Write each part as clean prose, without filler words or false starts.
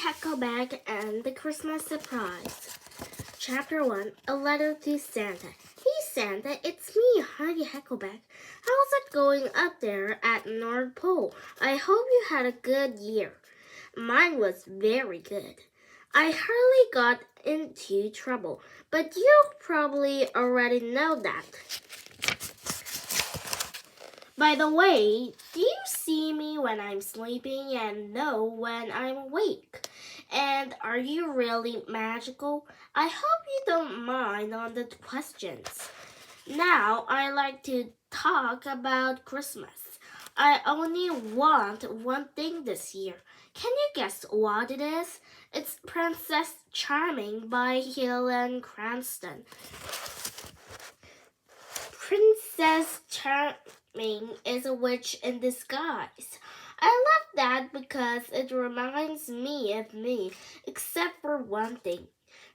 Heckleback and the Christmas Surprise. Chapter 1, A Letter to Santa. Hey Santa, it's me, Heidi Heckleback. How's it going up there at North Pole? I hope you had a good year. Mine was very good. I hardly got into trouble, but you probably already know that. By the way, do you see me when I'm sleeping and know when I'm awake? And are you really magical? I hope you don't mind on the questions. Now I like to talk about Christmas. I only want one thing this year. Can you guess what it is? It's Princess Charming by Helen Cranston. Princess Charming is a witch in disguise. I love that because it reminds me of me, except for one thing.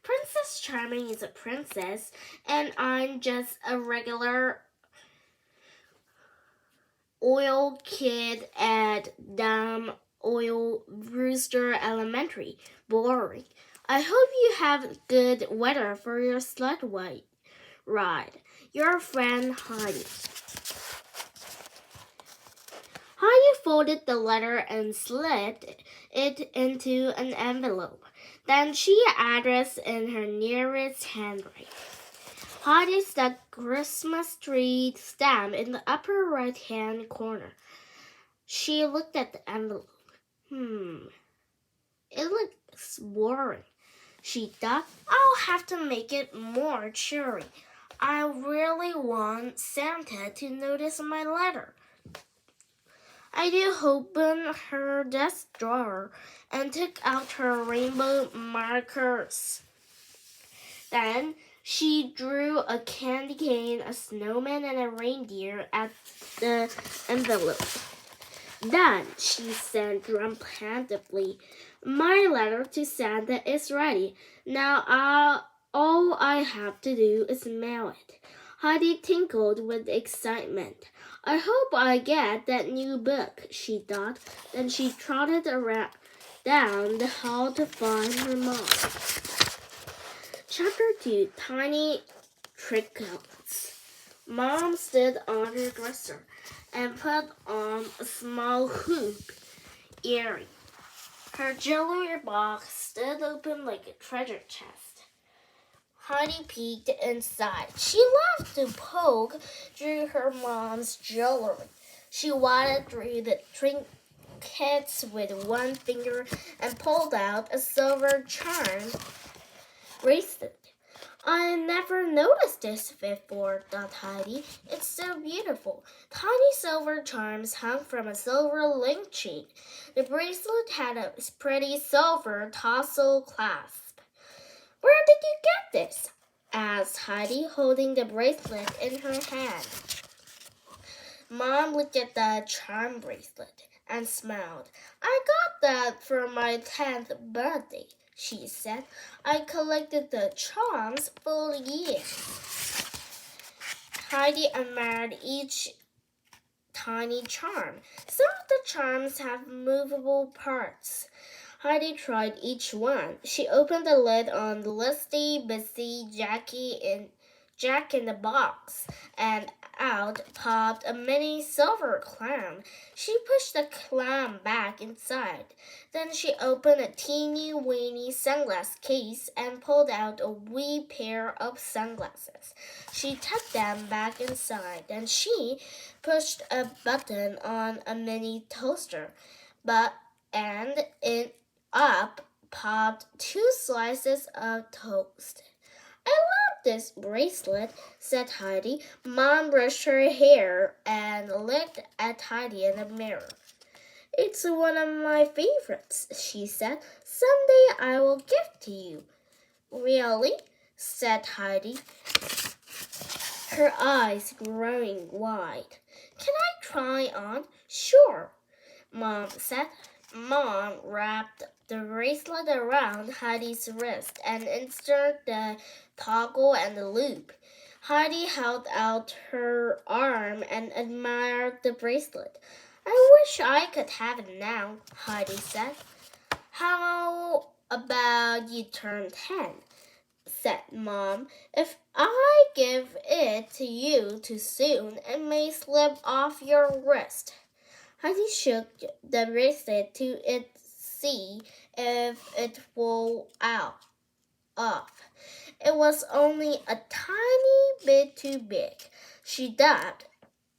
Princess Charming is a princess, and I'm just a regular oil kid at Dumb Oil Rooster Elementary. Boring. I hope you have good weather for your sled ride. Your friend Heidi. Heidi folded the letter and slipped it into an envelope. Then she addressed in her nearest handwriting. Heidi stuck Christmas tree stamp in the upper right-hand corner. She looked at the envelope. It looks boring. She thought, I'll have to make it more cheery. I really want Santa to notice my letter. Heidi opened her desk drawer and took out her rainbow markers. Then she drew a candy cane, a snowman, and a reindeer at the envelope. Then she said triumphantly, My letter to Santa is ready. Now all I have to do is mail it. Heidi tinkled with excitement. I hope I get that new book, she thought. Then she trotted down the hall to find her mom. Chapter 2, Tiny Trinkets. Mom stood on her dresser and put on a small hoop earring. Her jewelry box stood open like a treasure chest. Heidi peeked inside. She loved to poke through her mom's jewelry. She wadded through the trinkets with one finger and pulled out a silver charm bracelet. I never noticed this before, thought Heidi. It's so beautiful. Tiny silver charms hung from a silver link chain. The bracelet had a pretty silver tassel clasp. Where did you get this? Asked Heidi, holding the bracelet in her hand. Mom looked at the charm bracelet and smiled. I got that for my 10th birthday, she said. I collected the charms for years. Heidi admired each tiny charm. Some of the charms have movable parts. Heidi tried each one. She opened the lid on the Listy Busy Jack in the Box, and out popped a mini silver clam. She pushed the clam back inside. Then she opened a teeny-weeny sunglass case and pulled out a wee pair of sunglasses. She tucked them back inside. Then she pushed a button on a mini toaster, and up popped 2 slices of toast. I love this bracelet, said Heidi. Mom brushed her hair and looked at Heidi in the mirror. It's one of my favorites, she said. Someday I will give it to you. Really? Said Heidi, her eyes growing wide. Can I try on? Sure, Mom said. Mom wrapped the bracelet around Heidi's wrist and inserted the toggle and the loop. Heidi held out her arm and admired the bracelet. I wish I could have it now, Heidi said. How while you turn 10, said Mom. If I give it to you too soon, it may slip off your wrist. Heidi shook the bracelet to see if it would off. It was only a tiny bit too big. She thought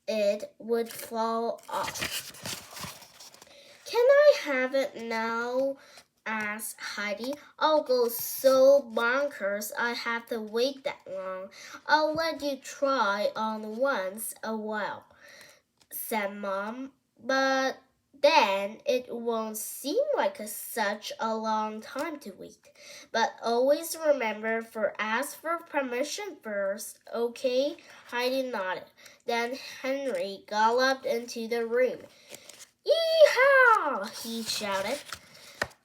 it would fall off. Can I have it now? Asked Heidi. I'll go so bonkers I have to wait that long. I'll let you try on once a while, said Mom. But then it won't seem like such a long time to wait. But always remember ask for permission first, okay? Heidi nodded. Then Henry galloped into the room. Yee-haw! He shouted.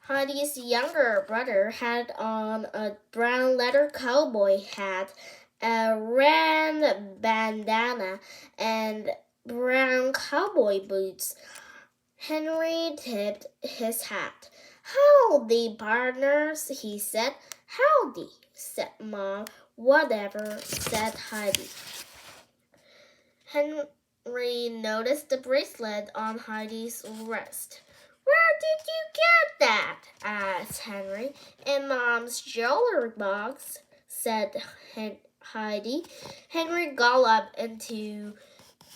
Heidi's younger brother had on a brown leather cowboy hat, a red bandana, and brown cowboy boots. Henry tipped his hat. Howdy, partners, he said. Howdy, said Mom. Whatever, said Heidi. Henry noticed the bracelet on Heidi's wrist. Where did you get that? Asked Henry. In Mom's jewelry box, said Heidi. Henry galloped into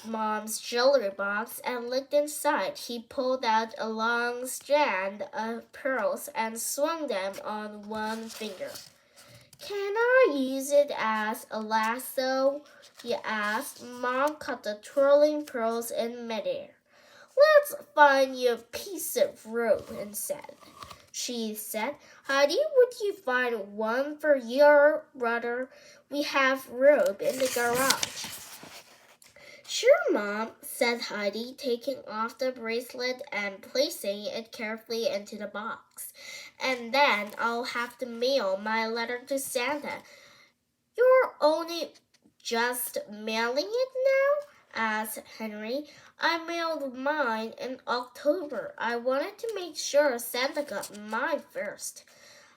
Mom's jewelry box and looked inside. He pulled out a long strand of pearls and swung them on one finger. Can I use it as a lasso? He asked. Mom caught the twirling pearls in midair. Let's find you a piece of rope instead, she said. Heidi, would you find one for your brother? We have rope in the garage. Sure, Mom, said Heidi, taking off the bracelet and placing it carefully into the box. And then I'll have to mail my letter to Santa. You're only just mailing it now? Asked Henry. I mailed mine in October. I wanted to make sure Santa got mine first.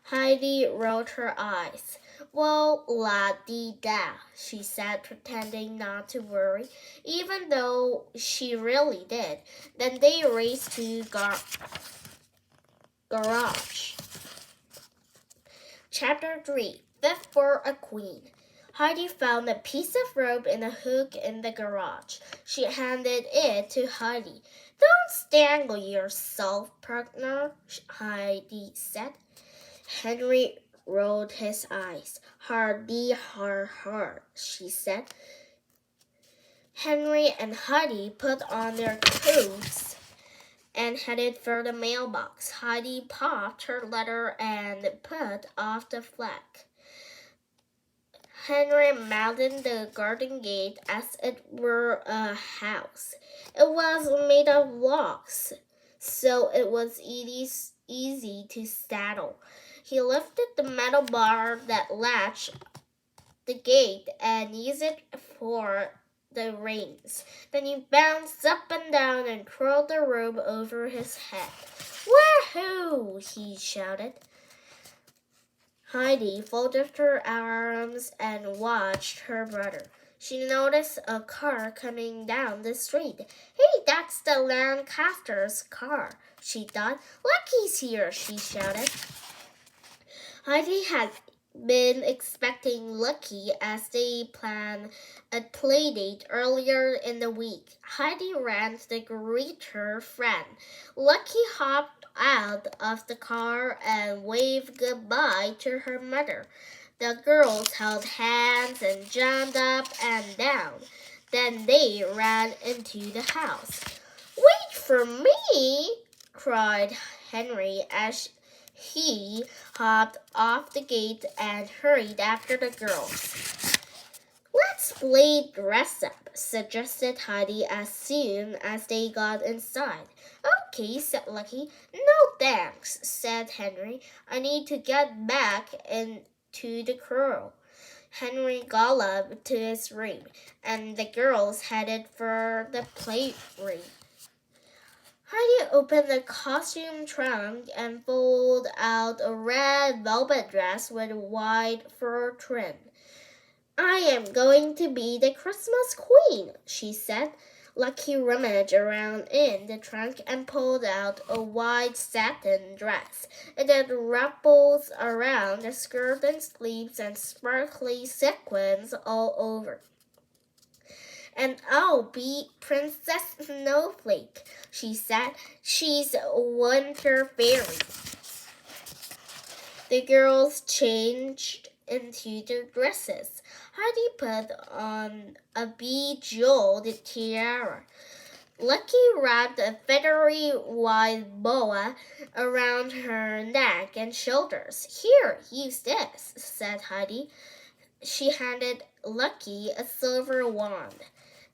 Heidi rolled her eyes. Well, la-dee-da, she said, pretending not to worry, even though she really did. Then they raced to garage. Chapter 3, Fit for a Queen. Heidi found a piece of rope in a hook in the garage. She handed it to Heidi. Don't strangle yourself, partner, Heidi said. Henry rolled his eyes. Hardy, har, she said. Henry and Heidi put on their coats and headed for the mailbox. Heidi popped her letter and put off the flag. Henry mounted the garden gate as it were a house. It was made of logs, so it was easy to saddle. He lifted the metal bar that latched the gate and used it for the reins. Then he bounced up and down and twirled the rope over his head. Wahoo! He shouted. Heidi folded her arms and watched her brother. She noticed a car coming down the street. Hey, that's the Lancaster's car, she thought. Lucky's here, she shouted. Heidi had been expecting Lucky as they planned a playdate earlier in the week. Heidi ran to greet her friend. Lucky hopped out of the car and waved goodbye to her mother. The girls held hands and jumped up and down. Then they ran into the house. Wait for me, cried Henry as he hopped off the gate and hurried after the girls. Let's play dress up, suggested Heidi as soon as they got inside. Okay, said Lucky. No thanks, said Henry. I need to get back into the curl. Henry galloped to his room, and the girls headed for the play room. Heidi opened the costume trunk and pulled out a red velvet dress with a white fur trim. I am going to be the Christmas queen, she said. Lucky rummaged around in the trunk and pulled out a white satin dress. It had ruffles around the skirt and sleeves and sparkly sequins all over. And I'll be Princess Snowflake, she said. She's a winter fairy. The girls changed into their dresses. Heidi put on a bejeweled tiara. Lucky wrapped a feathery white boa around her neck and shoulders. Here, use this, said Heidi. She handed Lucky a silver wand.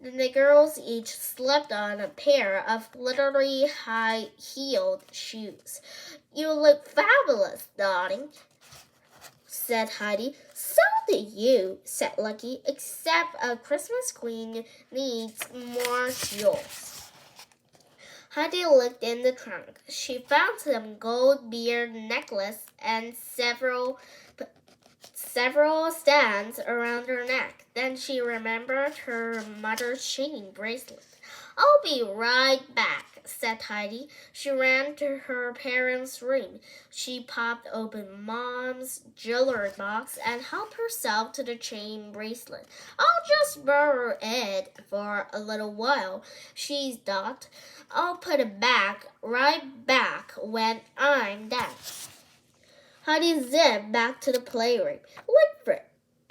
Then the girls each slipped on a pair of glittery high-heeled shoes. You look fabulous, darling, said Heidi. So do you, said Lucky, except a Christmas queen needs more jewels. Heidi looked in the trunk. She found some gold bead necklace and several stands around her neck. Then she remembered her mother's chain bracelet. I'll be right back, said Heidi. She ran to her parents' room. She popped open Mom's jewelry box and helped herself to the chain bracelet. I'll just borrow it for a little while, she thought. I'll put it right back when I'm done. Heidi zipped back to the playroom. Look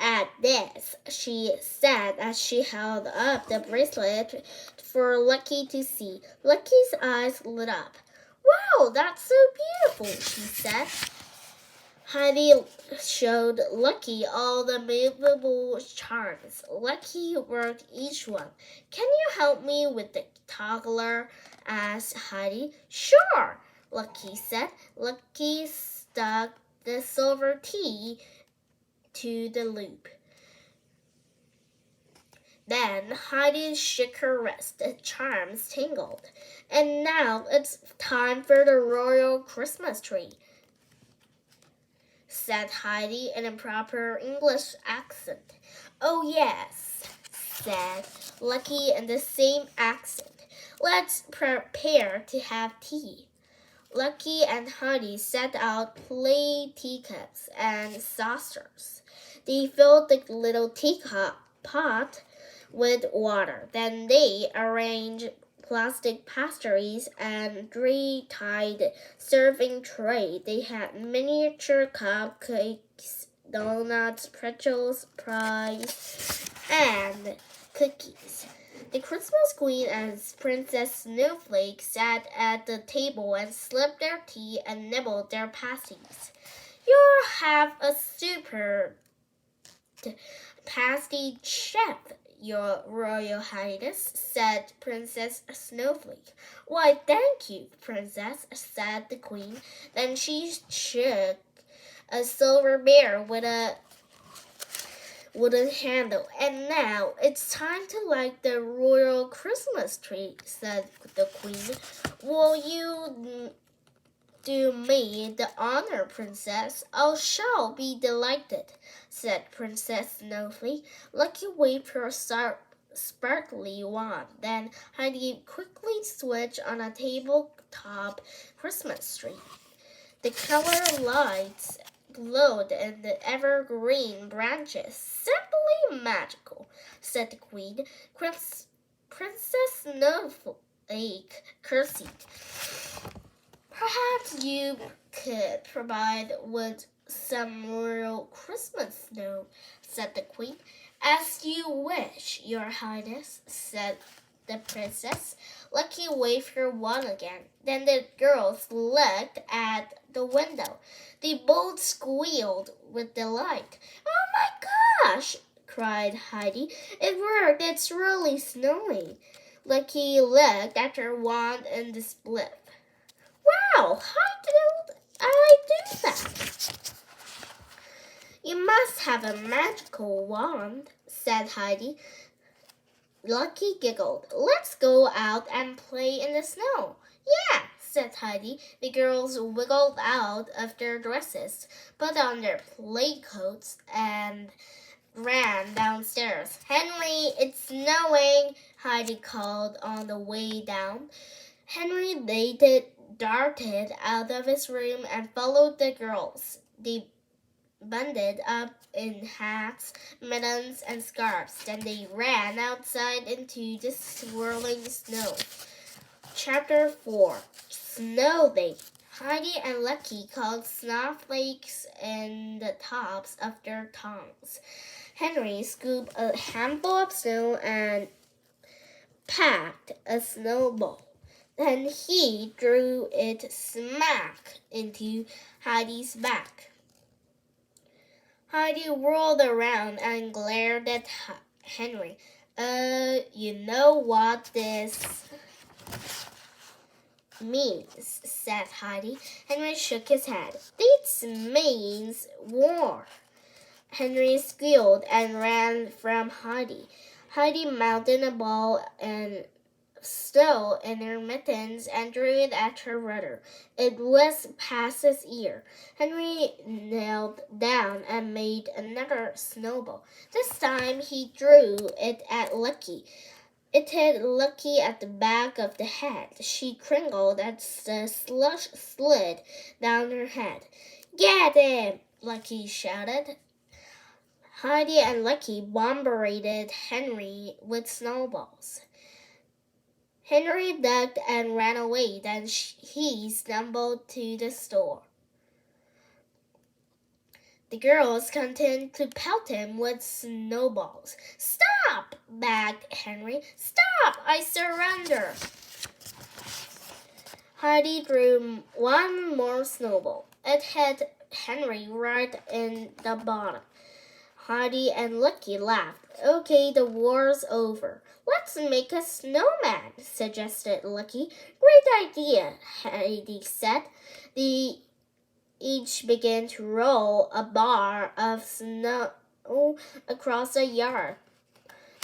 at this, she said as she held up the bracelet for Lucky to see. Lucky's eyes lit up. Wow, that's so beautiful, she said. Heidi showed Lucky all the movable charms. Lucky worked each one. Can you help me with the toggler? Asked Heidi. Sure, Lucky said. Lucky stuck the silver T to the loop. Then Heidi shook her wrist. The charms tingled. And now it's time for the royal Christmas tree, said Heidi in a proper English accent. Oh, yes, said Lucky in the same accent. Let's prepare to have tea. Lucky and Heidi set out play teacups and saucers. They filled the little teacup pot with water. Then they arranged plastic pastries and tied serving tray. They had miniature cupcakes, donuts, pretzels, pies, and cookies. The Christmas Queen and Princess Snowflake sat at the table and sipped their tea and nibbled their pasties. You'll have a super pasty chef, Your Royal Highness, said Princess Snowflake. Why, thank you, Princess, said the Queen. Then she shook a silver bear with a wooden handle. And now it's time to light the royal Christmas tree, said the Queen. Will you do me the honor, Princess? I shall be delighted, said Princess Snowflake. Lucky waved her sparkly wand. Then Heidi quickly switched on a tabletop Christmas tree. The color lights glowed in the evergreen branches. Simply magical, said the Queen. Princess Snowflake curtsied. Perhaps you could provide with some royal Christmas snow, said the Queen. As you wish, Your Highness, said the princess. Lucky waved her wand again. Then the girls looked at the window. They both squealed with delight. Oh my gosh, cried Heidi. It worked. It's really snowing. Lucky looked at her wand in disbelief. Wow, how did I do that? You must have a magical wand, said Heidi. Lucky giggled. Let's go out and play in the snow. Yeah, said Heidi. The girls wiggled out of their dresses, put on their play coats, and ran downstairs. Henry, it's snowing, Heidi called on the way down. Henry darted out of his room and followed the girls. They bundled up in hats, mittens, and scarves. Then they ran outside into the swirling snow. Chapter 4 Snow Day. Heidi and Lucky caught snowflakes in the tops of their tongues. Henry scooped a handful of snow and packed a snowball. Then he threw it smack into Heidi's back. Heidi whirled around and glared at Henry. You know what this means, said Heidi. Henry shook his head. This means war. Henry squealed and ran from Heidi. Heidi mounted a ball and snow in her mittens and threw it at her brother. It whizzed past his ear. Henry knelt down and made another snowball. This time he threw it at Lucky. It hit Lucky at the back of the head. She crinkled as the slush slid down her head. Get him! Lucky shouted. Heidi and Lucky bombarded Henry with snowballs. Henry ducked and ran away. Then he stumbled to the store. The girls continued to pelt him with snowballs. Stop! Begged Henry. Stop! I surrender. Heidi threw one more snowball. It hit Henry right in the bottom. Heidi and Lucky laughed. Okay, the war's over. Let's make a snowman, suggested Lucky. Great idea, Heidi said. They each began to roll a bar of snow across the yard.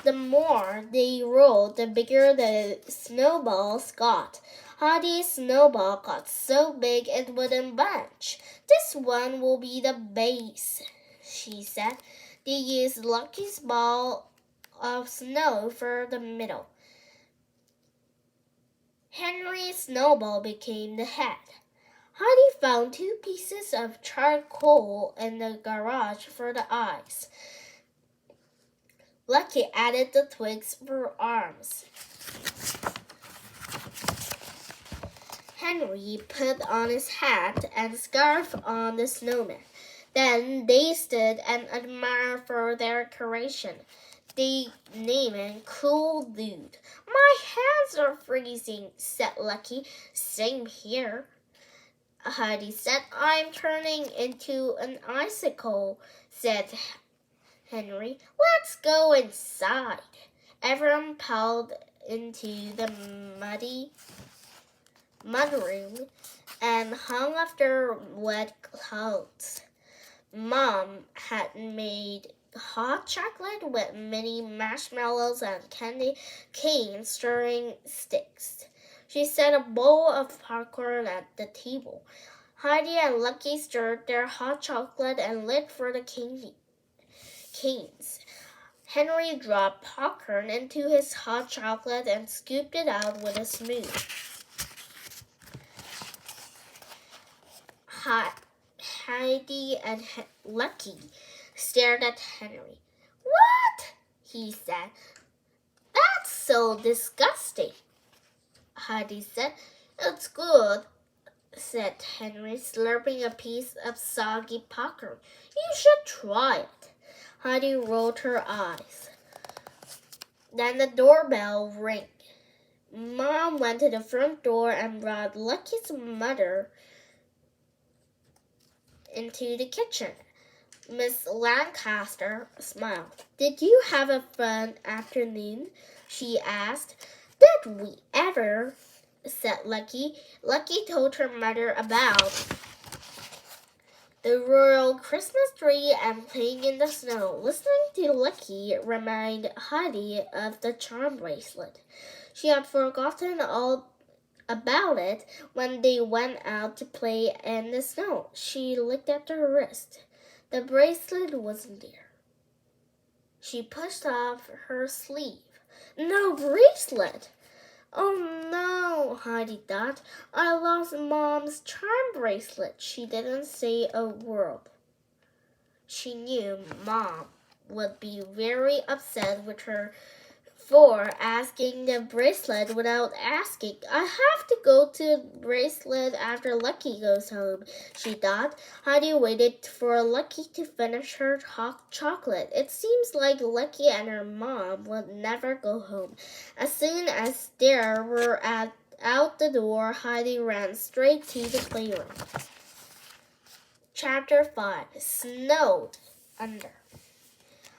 The more they rolled, the bigger the snowballs got. Heidi's snowball got so big it wouldn't budge. This one will be the base, she said. They used Lucky's ball of snow for the middle. Henry's snowball became the head. Heidi found 2 pieces of charcoal in the garage for the eyes. Lucky added the twigs for arms. Henry put on his hat and scarf on the snowman. Then they stood and admired for their decoration. They named him Cool Dude. My hands are freezing, said Lucky. Same here, Heidi said. I'm turning into an icicle, said Henry. Let's go inside. Everyone piled into the mudroom and hung up their wet clothes. Mom had made hot chocolate with mini marshmallows and candy cane stirring sticks. She set a bowl of popcorn at the table. Heidi and Lucky stirred their hot chocolate and lit for the canes. Henry dropped popcorn into his hot chocolate and scooped it out with a spoon. Heidi and Lucky stared at Henry. What? He said. That's so disgusting. Heidi said. It's good, said Henry, slurping a piece of soggy popcorn. You should try it. Heidi rolled her eyes. Then the doorbell rang. Mom went to the front door and brought Lucky's mother into the kitchen. Miss Lancaster smiled. Did you have a fun afternoon? She asked. Did we ever? Said Lucky. Lucky told her mother about the royal Christmas tree and playing in the snow. Listening to Lucky reminded Heidi of the charm bracelet. She had forgotten all about it when they went out to play in the snow. She looked at her wrist. The bracelet wasn't there. She pushed off her sleeve. No bracelet! Oh no, Heidi thought. I lost Mom's charm bracelet. She didn't say a word. She knew Mom would be very upset with her for asking the bracelet without asking. I have to go to the bracelet after Lucky goes home, she thought. Heidi waited for Lucky to finish her hot chocolate. It seems like Lucky and her mom would never go home. As soon as they were out the door, Heidi ran straight to the playroom. Chapter 5. Snowed Under.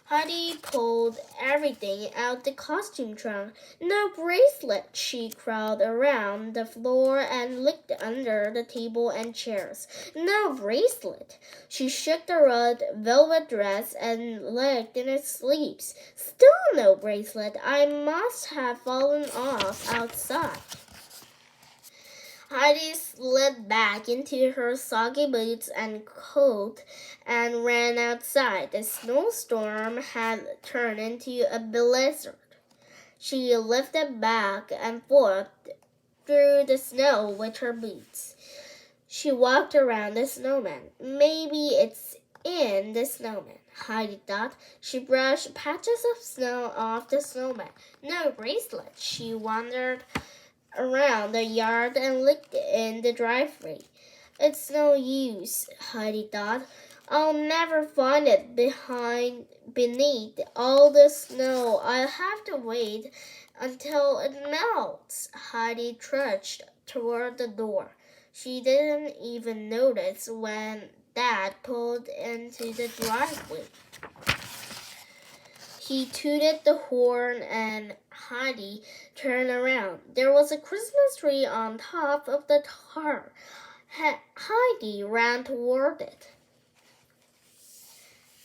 Heidi pulled everything out the costume trunk. No bracelet! She crawled around the floor and looked under the table and chairs. No bracelet! She shook the red velvet dress and looked in its sleeves. Still no bracelet! I must have fallen off outside. Heidi slid back into her soggy boots and coat and ran outside. The snowstorm had turned into a blizzard. She lifted back and forth through the snow with her boots. She walked around the snowman. Maybe it's in the snowman, Heidi thought. She brushed patches of snow off the snowman. No bracelet. She wandered around the yard and looked in the driveway. It's no use, Heidi thought. I'll never find it beneath all the snow. I'll have to wait until it melts. Heidi trudged toward the door. She didn't even notice when Dad pulled into the driveway. He tooted the horn and Heidi turned around. There was a Christmas tree on top of the car. Heidi ran toward it.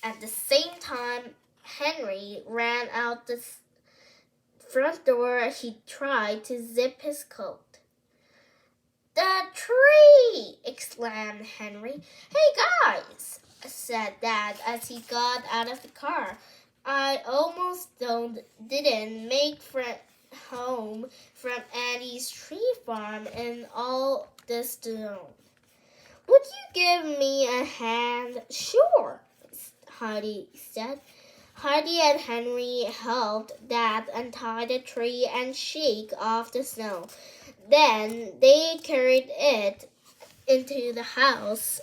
At the same time, Henry ran out the front door. He tried to zip his coat. The tree! Exclaimed Henry. Hey guys, said Dad as he got out of the car. I almost didn't make home from Annie's tree farm in all the snow. Would you give me a hand? Sure, Heidi said. Heidi and Henry helped Dad untie the tree and shake off the snow. Then they carried it into the house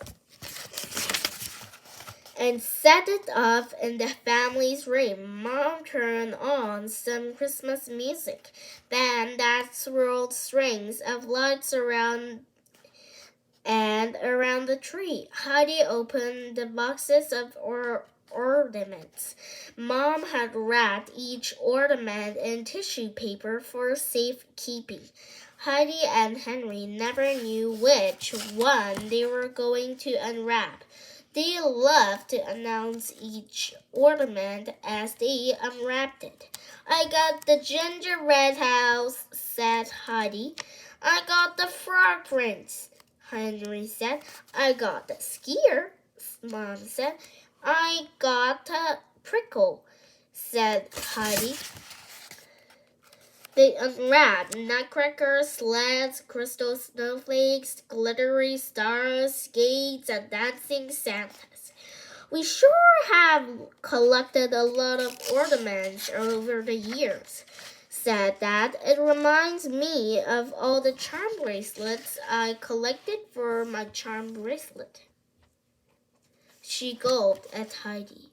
and set it up in the family's room. Mom turned on some Christmas music. Then Dad swirled strings of lights around the tree. Heidi opened the boxes of ornaments. Mom had wrapped each ornament in tissue paper for safekeeping. Heidi and Henry never knew which one they were going to unwrap. They loved to announce each ornament as they unwrapped it. I got the gingerbread house, said Heidi. I got the frog prince, Henry said. I got the skier, Mom said. I got a prickle, said Heidi. They unwrapped nutcrackers, sleds, crystal snowflakes, glittery stars, skates, and dancing Santas. We sure have collected a lot of ornaments over the years, said Dad. It reminds me of all the charm bracelets I collected for my charm bracelet. She gulped at Heidi.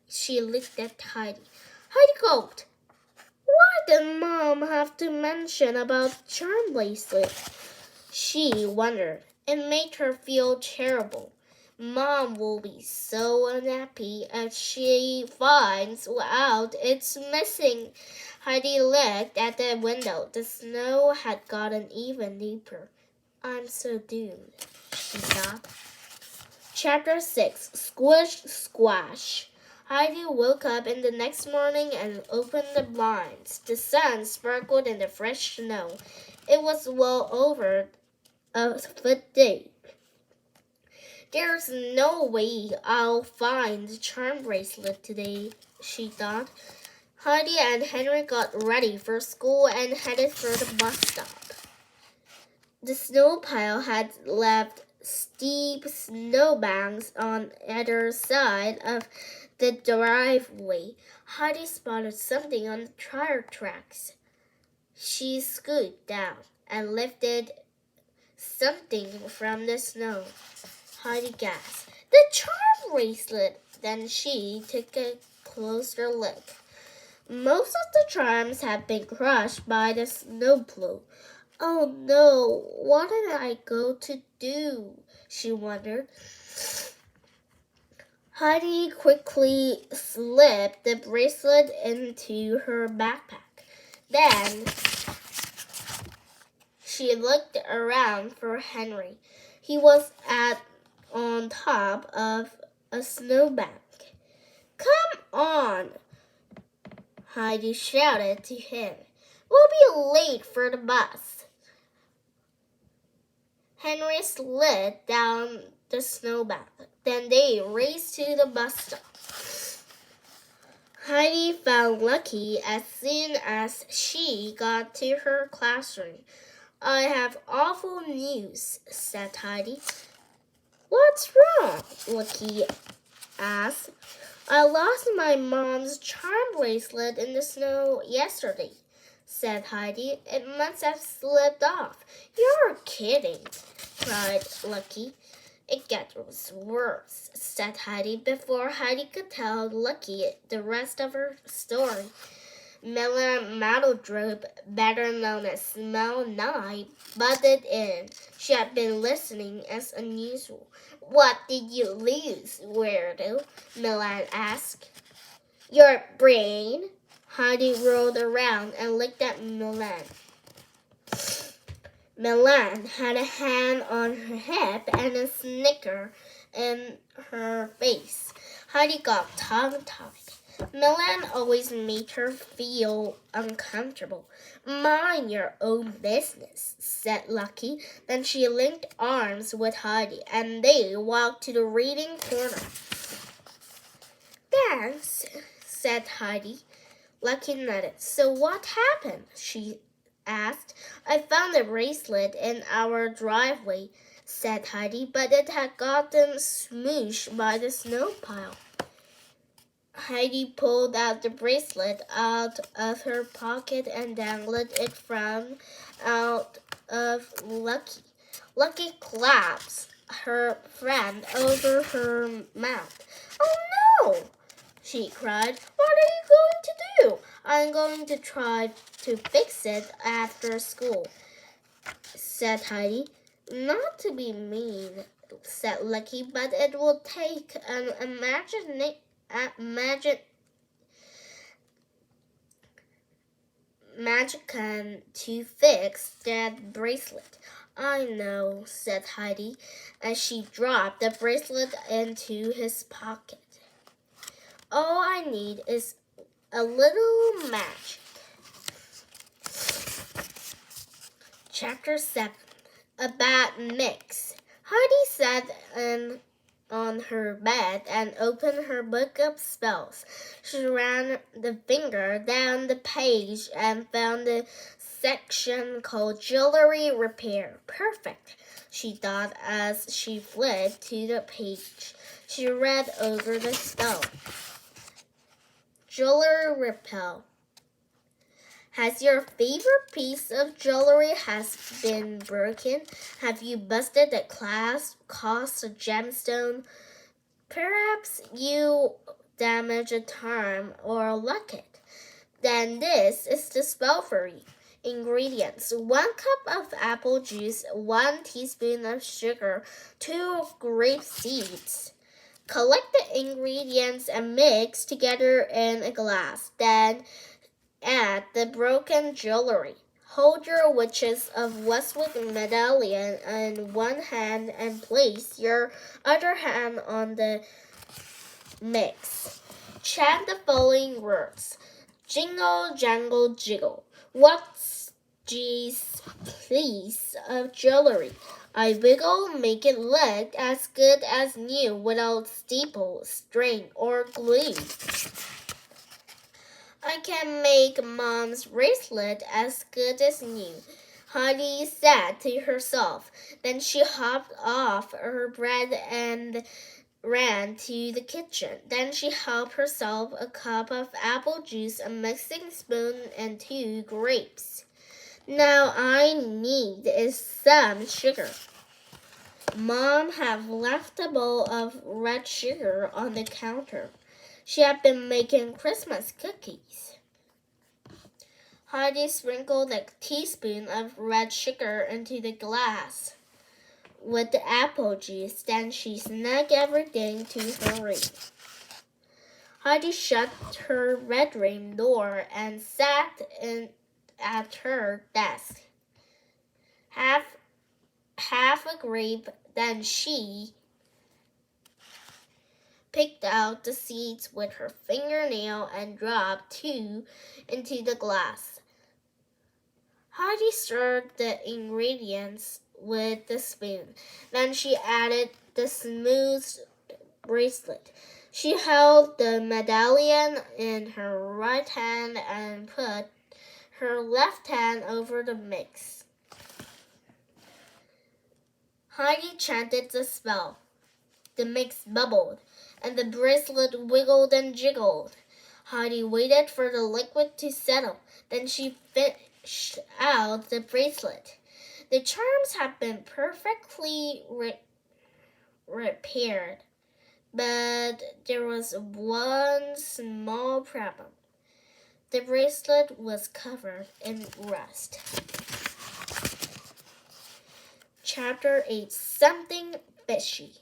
She looked at Heidi. Heidi gulped. Why did Mom have to mention about charm bracelet? She wondered. It made her feel terrible. Mom will be so unhappy if she finds out it's missing. Heidi looked at the window. The snow had gotten even deeper. I'm so doomed, she thought. Chapter 6. Squish Squash. Heidi woke up in the next morning and opened the blinds. The sun sparkled in the fresh snow. It was well over a foot deep. There's no way I'll find the charm bracelet today, she thought. Heidi and Henry got ready for school and headed for the bus stop. The snow pile had left steep snowbanks on either side of the driveway. Heidi spotted something on the tire tracks. She scooped down and lifted something from the snow. Heidi gasped. The charm bracelet! Then she took a closer look. Most of the charms had been crushed by the snowplow. Oh no, what did I go to do? She wondered. Heidi quickly slipped the bracelet into her backpack. Then she looked around for Henry. He was on top of a snowbank. Come on, Heidi shouted to him. We'll be late for the bus. Henry slid down the snowbank. Then they raced to the bus stop. Heidi found Lucky as soon as she got to her classroom. I have awful news, said Heidi. What's wrong? Lucky asked. I lost my mom's charm bracelet in the snow yesterday, said Heidi. It must have slipped off. You're kidding, cried Lucky. It gets worse, said Heidi before Heidi could tell Lucky the rest of her story. Miller Mattledrop, better known as Smell 9, butted in. She had been listening as unusual. What did you lose, weirdo? Milan asked. Your brain? Heidi rolled around and looked at Milan. Milan had a hand on her hip and a snicker in her face. Heidi got tongue-tied. Milan always made her feel uncomfortable. Mind your own business, said Lucky. Then she linked arms with Heidi, and they walked to the reading corner. Thanks, said Heidi. Lucky nodded. So what happened? She asked. I found a bracelet in our driveway, said Heidi, but it had gotten smooshed by the snow pile. Heidi pulled out the bracelet out of her pocket and dangled it from out of Lucky. Lucky claps her friend over her mouth. Oh no! She cried. What are you going to do? I'm going to try to fix it after school, said Heidi. Not to be mean, said Lucky, but it will take an magician to fix that bracelet. I know, said Heidi, as she dropped the bracelet into his pocket. All I need is a little magic. Chapter 7. A Bad Mix. Heidi sat on her bed and opened her book of spells. She ran the finger down the page and found the section called Jewelry Repair. Perfect, she thought as she flipped to the page. She read over the spell. Jewelry Repair. Has your favorite piece of jewelry been broken? Have you busted a class, cost a gemstone? Perhaps you damaged a charm or locket. Then this is the spell for you. Ingredients: 1 cup of apple juice, 1 teaspoon of sugar, 2 grape seeds. Collect the ingredients and mix together in a glass. Then add the broken jewelry. Hold your Witches of Westwick medallion in one hand and place your other hand on the mix. Chant the following words. Jingle, jangle, jiggle. What's piece of jewelry. I wiggle, make it look as good as new without staple, string, or glue. I can make Mom's bracelet as good as new, Heidi said to herself. Then she hopped off her bed and ran to the kitchen. Then she helped herself a cup of apple juice, a mixing spoon, and 2 grapes. Now I need is some sugar. Mom had left a bowl of red sugar on the counter. She had been making Christmas cookies. Heidi sprinkled a teaspoon of red sugar into the glass with the apple juice. Then she snuck everything to her room. Heidi shut her bedroom door and sat at her desk. Half a grape, then she picked out the seeds with her fingernail and dropped 2 into the glass. Heidi stirred the ingredients with the spoon. Then she added the smooth bracelet. She held the medallion in her right hand and put her left hand over the mix. Heidi chanted the spell. The mix bubbled, and the bracelet wiggled and jiggled. Heidi waited for the liquid to settle. Then she fished out the bracelet. The charms had been perfectly repaired, but there was one small problem. The bracelet was covered in rust. Chapter 8. Something fishy.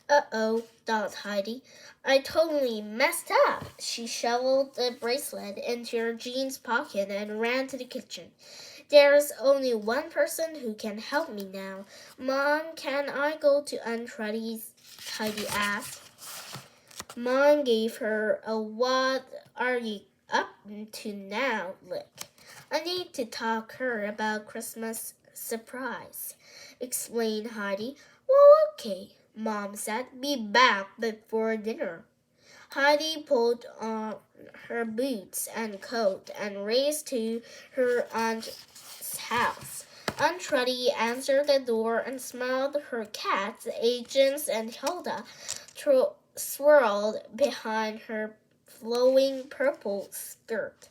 Uh-oh, thought Heidi. I totally messed up. She shoveled the bracelet into her jeans pocket and ran to the kitchen. There's only one person who can help me now. Mom, can I go to Aunt Trudy's? Heidi asked. Mom gave her a what are you up to now look. I need to talk her about Christmas surprise, explained Heidi. Well, okay, Mom said. Be back before dinner. Heidi pulled on her boots and coat and raced to her aunt's house. Aunt Trudy answered the door and smiled. Her cats, Agnes and Hilda, swirled behind her flowing purple skirt.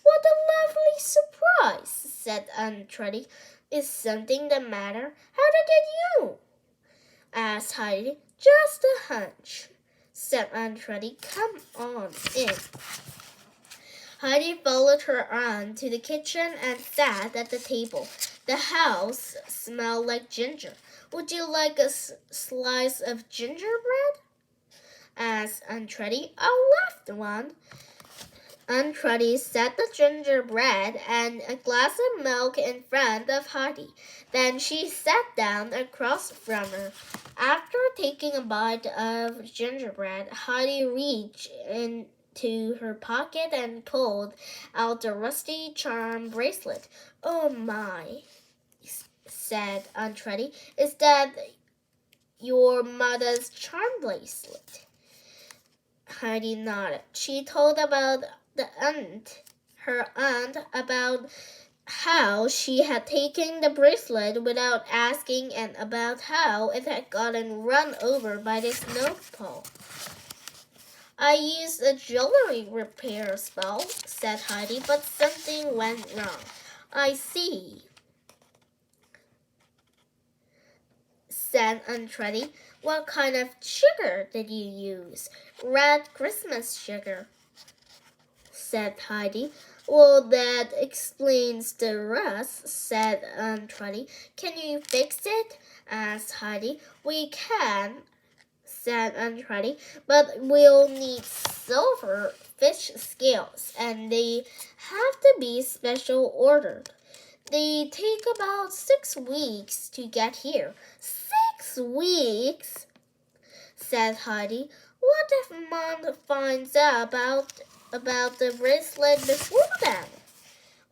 What a lovely surprise, said Aunt Trudy. Is something the matter? How did you? Asked Heidi. Just a hunch, said Aunt Trudy. Come on in. Heidi followed her aunt to the kitchen and sat at the table. The house smelled like ginger. Would you like a slice of gingerbread? Asked Aunt Trudy. I'll love one. Aunt Trudy set the gingerbread and a glass of milk in front of Heidi. Then she sat down across from her. After taking a bite of gingerbread, Heidi reached into her pocket and pulled out the rusty charm bracelet. Oh my, said Aunt Trudy. Is that your mother's charm bracelet? Heidi nodded. She told about her aunt about how she had taken the bracelet without asking and about how it had gotten run over by the snowfall. I used a jewelry repair spell, said Heidi, but something went wrong. I see, said Aunt Trudy. What kind of sugar did you use? Red Christmas sugar, said Heidi. Well, that explains the rust, said Aunt Trudy. Can you fix it? Asked Heidi. We can, said Aunt Trudy, but we'll need silver fish scales, and they have to be special ordered. They take about 6 weeks to get here. 6 weeks, said Heidi. What if Mom finds out about the bracelet before then?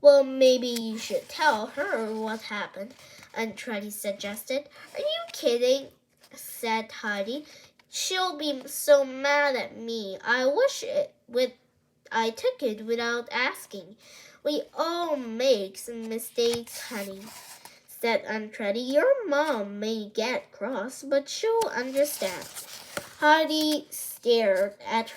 Well, maybe you should tell her what happened, Aunt Truddy suggested. Are you kidding? Said Heidi. She'll be so mad at me. I wish I took it without asking. We all make some mistakes, honey, said Aunt Truddy. Your mom may get cross, but she'll understand. Heidi stared at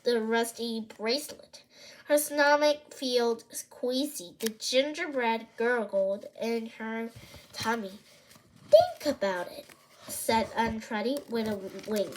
the rusty bracelet. Her stomach felt squeezy. The gingerbread gurgled in her tummy. Think about it, said Aunt Truddy with a wink.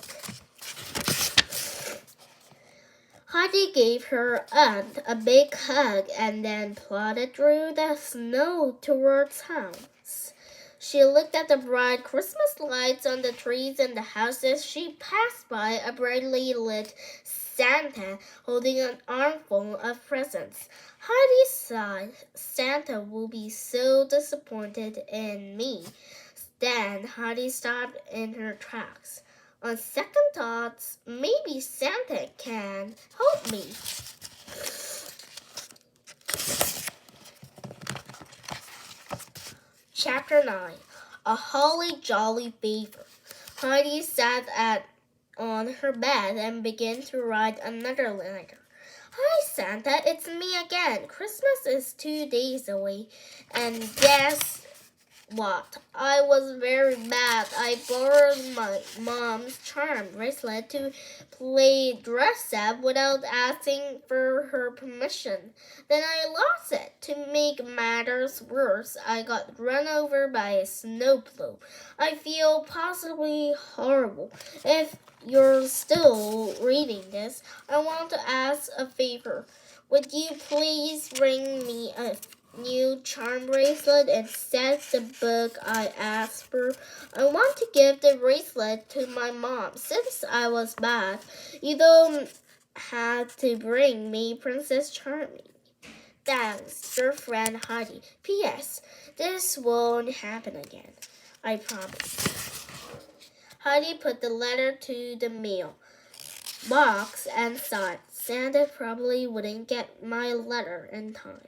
Heidi gave her aunt a big hug and then plodded through the snow towards house. She looked at the bright Christmas lights on the trees and the houses. She passed by a brightly lit Santa holding an armful of presents. Heidi sighed. Santa will be so disappointed in me. Then Heidi stopped in her tracks. On second thoughts, maybe Santa can help me. Chapter 9. A Holly Jolly Beaver. Heidi sat on her bed and began to write another letter. Hi, Santa, it's me again. Christmas is 2 days away, and guess what? I was very bad. I borrowed my mom's charm bracelet to play dress up without asking for her permission. Then I lost it. To make matters worse, I got run over by a snowplow. I feel positively horrible. If you're still reading this, I want to ask a favor. Would you please bring me a new charm bracelet instead of the book I asked for? I want to give the bracelet to my mom. Since I was bad, you don't have to bring me Princess Charming. Thanks, your friend Heidi. P.S. This won't happen again. I promise. Heidi put the letter to the mail box and sighed. Santa probably wouldn't get my letter in time.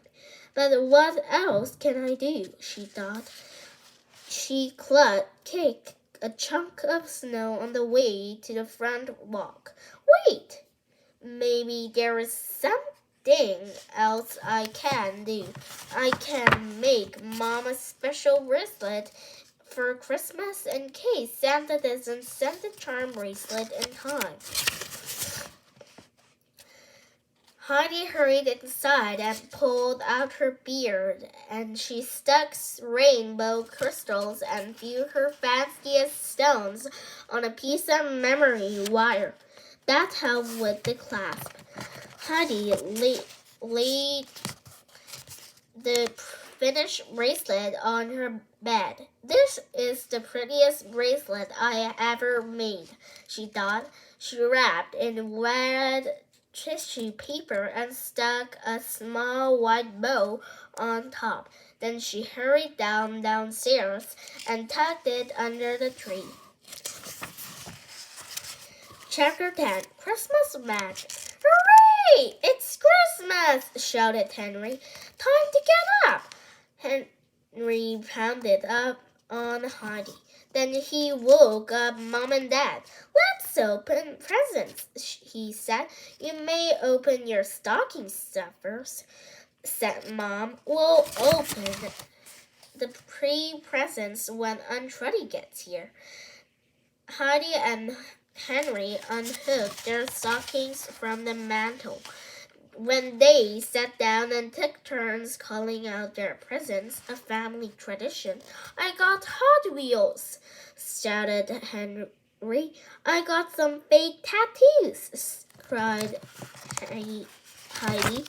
But what else can I do? She thought. She kicked a chunk of snow on the way to the front walk. Wait! Maybe there is something else I can do. I can make Mom a special bracelet for Christmas in case Santa doesn't send the charm bracelet in time. Heidi hurried inside and pulled out her beard, and she stuck rainbow crystals and few her fanciest stones on a piece of memory wire. That helped with the clasp. Heidi laid the finished bracelet on her bed. This is the prettiest bracelet I ever made, she thought. She wrapped in red tissue paper and stuck a small white bow on top. Then she hurried downstairs and tucked it under the tree. Chapter 10. Christmas Magic. Hooray! It's Christmas! Shouted Henry. Time to get up! Henry pounded up on Heidi. Then he woke up Mom and Dad. Let's open presents, he said. You may open your stocking stuffers, said Mom. We'll open the presents when Aunt Truddy gets here. Heidi and Henry unhooked their stockings from the mantel. When they sat down and took turns calling out their presents, a family tradition. I got Hot Wheels, shouted Henry. I got some fake tattoos, cried Heidi.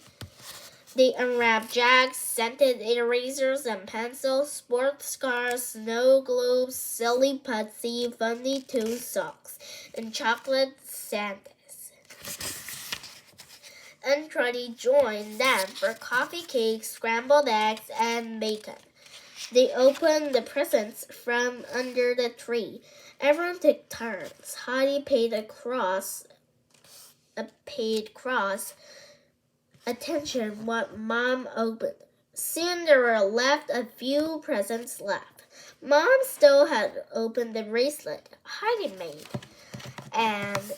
They unwrapped Jack's scented erasers and pencils, sports cars, snow globes, silly putsy, funny toe socks, and chocolate Santas. Aunt Truddy joined them for coffee cakes, scrambled eggs, and bacon. They opened the presents from under the tree. Everyone took turns. Heidi paid cross attention what Mom opened. Soon there were left a few presents left. Mom still had opened the bracelet Heidi made, and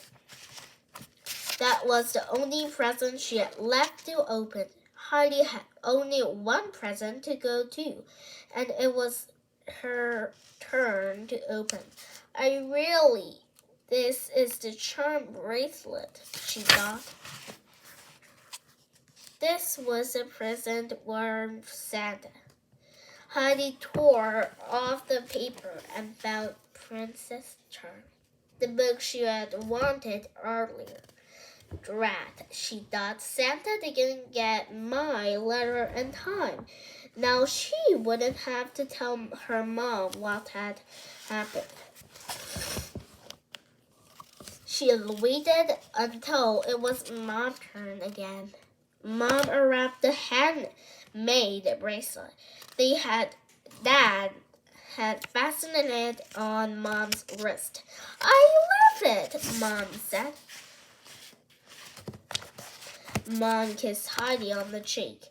that was the only present she had left to open. Heidi had only one present to go to, and it was her turn to open. This is the charm bracelet, she thought. This was a present from Santa. Heidi tore off the paper and found Princess Charm, the book she had wanted earlier. Drat, she thought, Santa didn't get my letter in time. Now she wouldn't have to tell her mom what had happened. She waited until it was Mom's turn again. Mom unwrapped the handmade bracelet. Dad had fastened it on Mom's wrist. I love it, Mom said. Mom kissed Heidi on the cheek.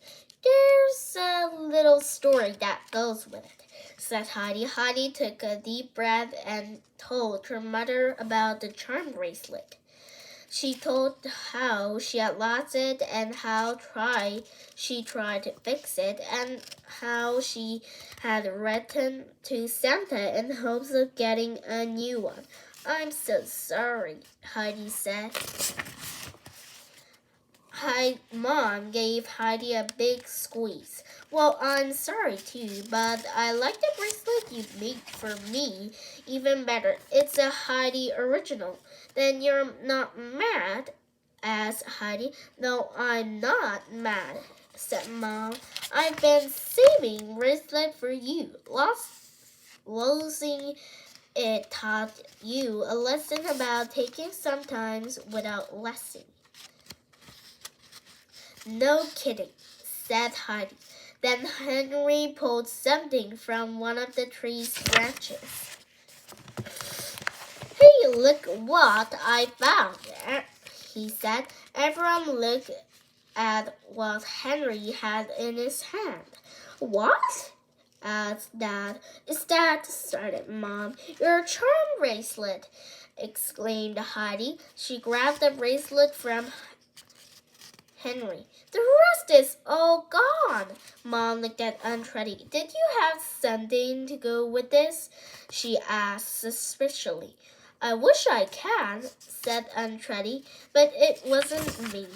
There's a little story that goes with it, said Heidi. Heidi took a deep breath and told her mother about the charm bracelet. She told how she had lost it and how she tried to fix it and how she had written to Santa in hopes of getting a new one. I'm so sorry, Heidi said. Mom gave Heidi a big squeeze. Well, I'm sorry too, but I like the bracelet you made for me even better. It's a Heidi original. Then you're not mad? Asked Heidi. No, I'm not mad, said Mom. I've been saving bracelet for you. Losing it taught you a lesson about taking sometimes without lesson. No kidding, said Heidi. Then Henry pulled something from one of the tree's branches. Hey, look what I found, he said. Everyone looked at what Henry had in his hand. What? Asked Dad. Is that, started Mom. Your charm bracelet, exclaimed Heidi. She grabbed the bracelet from Henry. The rest is all gone. Mom looked at Aunt Teddy. Did you have something to go with this? She asked suspiciously. I wish I can, said Aunt Teddy, but it wasn't me.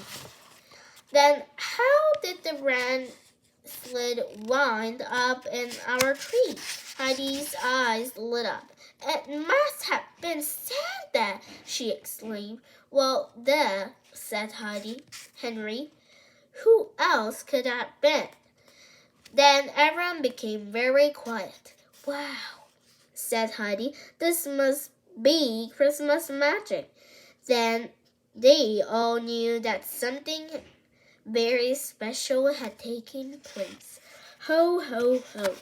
Then how did the bracelet wind up in our tree? Heidi's eyes lit up. It must have been Santa, she exclaimed. Well, duh, said Henry. Who else could that have been? Then everyone became very quiet. Wow, said Heidi. This must be Christmas magic. Then they all knew that something very special had taken place. Ho, ho, ho.